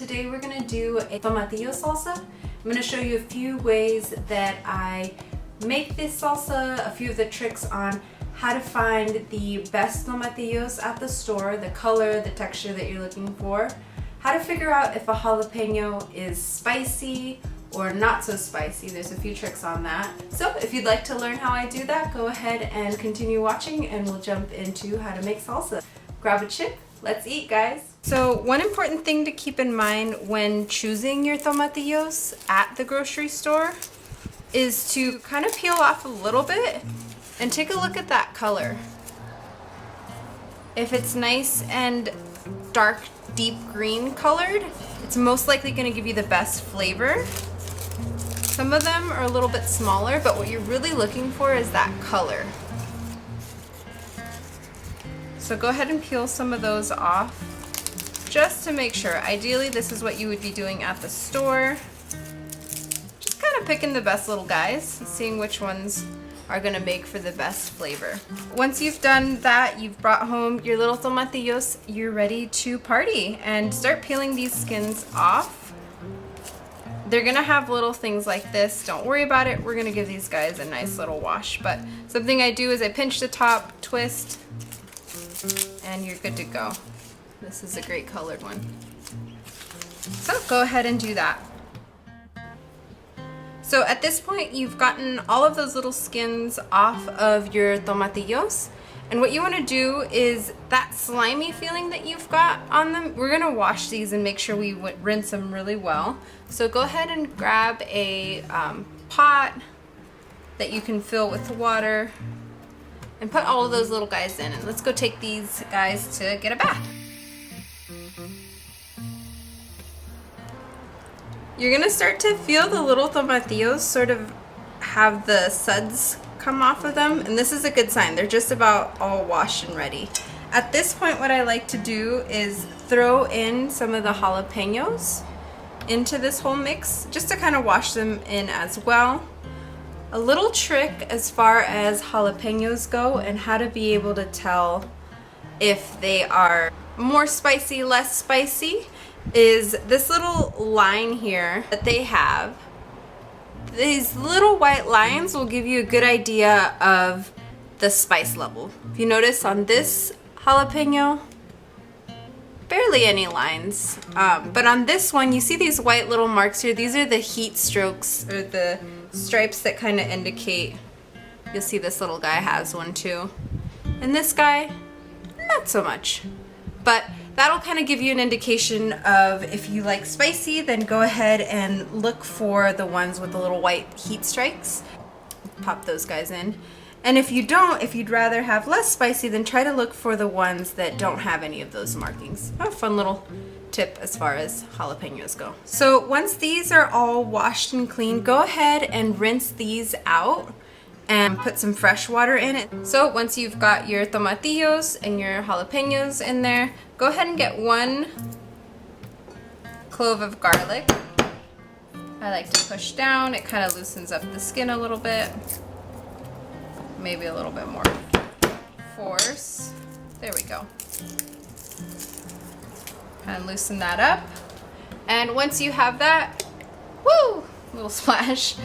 today we're gonna do a tomatillo salsa. I'm gonna show you a few ways that I make this salsa, a few of the tricks on how to find the best tomatillos at the store, the color, the texture that you're looking for, how to figure out if a jalapeno is spicy or not so spicy. There's a few tricks on that. So if you'd like to learn how I do that, go ahead and continue watching and we'll jump into how to make salsa. Grab a chip, let's eat, guys. So one important thing to keep in mind when choosing your tomatillos at the grocery store is to kind of peel off a little bit and take a look at that color. If it's nice and dark, deep green colored, it's most likely going to give you the best flavor. Some of them are a little bit smaller, but what you're really looking for is that color. So go ahead and peel some of those off just to make sure. Ideally, this is what you would be doing at the store. Just kind of picking the best little guys and seeing which ones are gonna make for the best flavor. Once you've done that, you've brought home your little tomatillos, you're ready to party and start peeling these skins off. They're gonna have little things like this. Don't worry about it. We're gonna give these guys a nice little wash. But something I do is I pinch the top, twist, and you're good to go. This is a great colored one. So go ahead and do that. So at this point, you've gotten all of those little skins off of your tomatillos. And what you want to do is that slimy feeling that you've got on them, we're going to wash these and make sure we rinse them really well. So go ahead and grab a pot that you can fill with water and put all of those little guys in. And let's go take these guys to get a bath. You're gonna start to feel the little tomatillos sort of have the suds come off of them, and this is a good sign. They're just about all washed and ready. At this point, what I like to do is throw in some of the jalapeños into this whole mix, just to kind of wash them in as well. A little trick as far as jalapeños go and how to be able to tell if they are more spicy, less spicy, is this little line here that they have. These little white lines will give you a good idea of the spice level. If you notice on this jalapeno, barely any lines. But on this one, you see these white little marks here. These are the heat strokes, or the stripes that kind of indicate. You'll see this little guy has one too. And this guy, not so much. But that'll kind of give you an indication of if you like spicy, then go ahead and look for the ones with the little white heat strikes. Pop those guys in. And if you don't, if you'd rather have less spicy, then try to look for the ones that don't have any of those markings. A fun little tip as far as jalapenos go. So once these are all washed and clean, go ahead and rinse these out and put some fresh water in it. So once you've got your tomatillos and your jalapenos in there, go ahead and get 1 clove of garlic. I like to push down. It kind of loosens up the skin a little bit. Maybe a little bit more force. There we go. Kind of loosen that up. And once you have that, woo, little splash,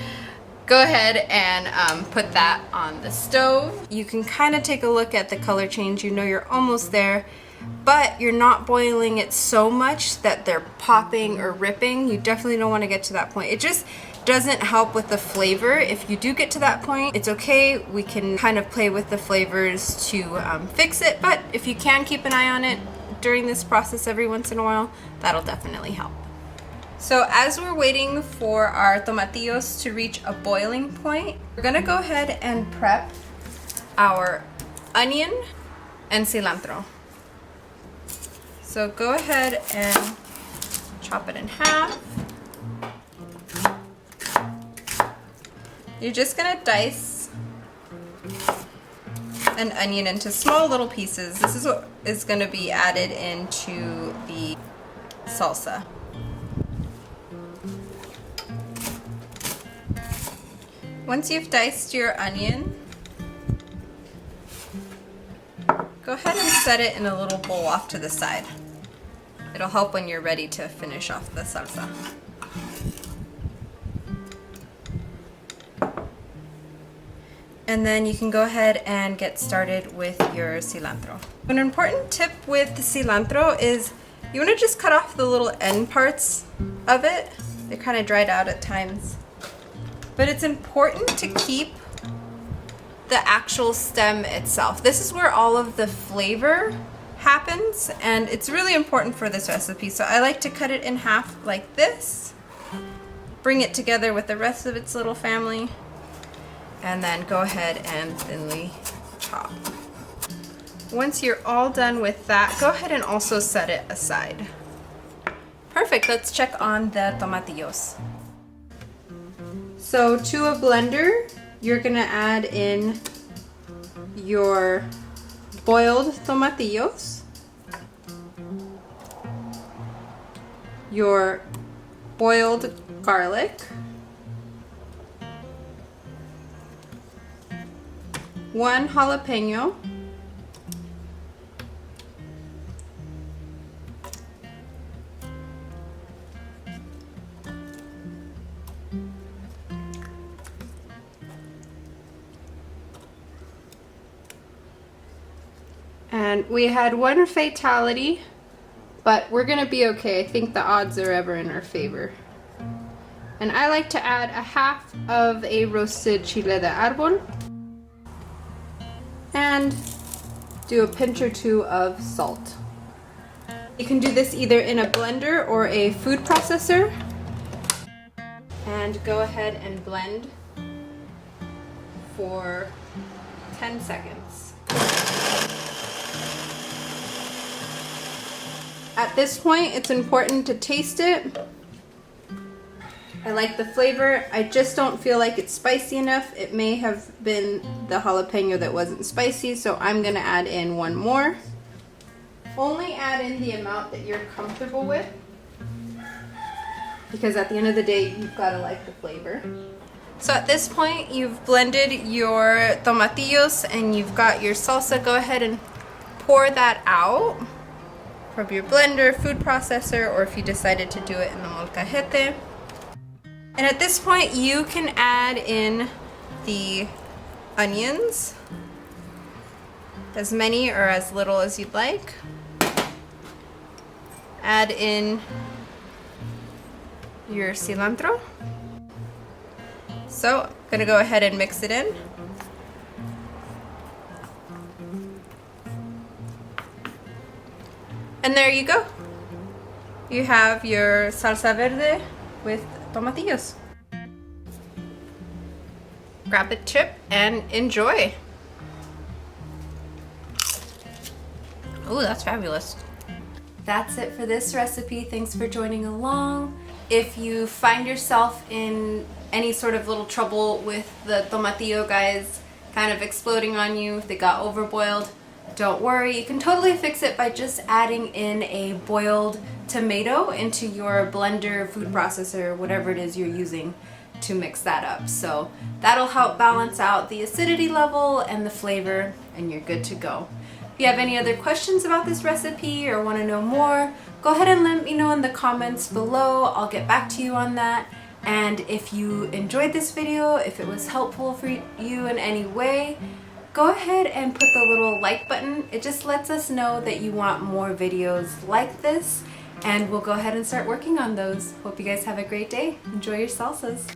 go ahead and put that on the stove. You can kind of take a look at the color change. You know you're almost there, but you're not boiling it so much that they're popping or ripping. You definitely don't want to get to that point. It just doesn't help with the flavor. If you do get to that point, it's okay. We can kind of play with the flavors to fix it, but if you can keep an eye on it during this process every once in a while, that'll definitely help. So as we're waiting for our tomatillos to reach a boiling point, we're gonna go ahead and prep our onion and cilantro. So go ahead and chop it in half. You're just gonna dice an onion into small little pieces. This is what is gonna be added into the salsa. Once you've diced your onion, go ahead and set it in a little bowl off to the side. It'll help when you're ready to finish off the salsa. And then you can go ahead and get started with your cilantro. An important tip with the cilantro is you want to just cut off the little end parts of it. They're kind of dried out at times. But it's important to keep the actual stem itself. This is where all of the flavor happens, and it's really important for this recipe. So I like to cut it in half like this, bring it together with the rest of its little family, and then go ahead and thinly chop. Once you're all done with that, go ahead and also set it aside. Perfect, let's check on the tomatillos. So to a blender, you're gonna add in your boiled tomatillos, your boiled garlic, 1 jalapeno, and we had 1 fatality, but we're gonna be okay. I think the odds are ever in our favor. And I like to add a half of a roasted chile de árbol and do a pinch or 2 of salt. You can do this either in a blender or a food processor. And go ahead and blend for 10 seconds. At this point, it's important to taste it. I like the flavor. I just don't feel like it's spicy enough. It may have been the jalapeno that wasn't spicy, so I'm gonna add in 1 more. Only add in the amount that you're comfortable with, because at the end of the day, you've gotta like the flavor. So at this point, you've blended your tomatillos and you've got your salsa. Go ahead and pour that out from your blender, food processor, or if you decided to do it in the molcajete. And at this point, you can add in the onions, as many or as little as you'd like. Add in your cilantro. So I'm gonna go ahead and mix it in. And there you go. You have your salsa verde with tomatillos. Grab a chip and enjoy. Ooh, that's fabulous. That's it for this recipe. Thanks for joining along. If you find yourself in any sort of little trouble with the tomatillo guys kind of exploding on you, if they got overboiled, don't worry. You can totally fix it by just adding in a boiled tomato into your blender, food processor, whatever it is you're using to mix that up. So that'll help balance out the acidity level and the flavor, and you're good to go. If you have any other questions about this recipe or want to know more, go ahead and let me know in the comments below. I'll get back to you on that. And if you enjoyed this video, if it was helpful for you in any way, go ahead and put the little like button. It just lets us know that you want more videos like this, and we'll go ahead and start working on those. Hope you guys have a great day. Enjoy your salsas.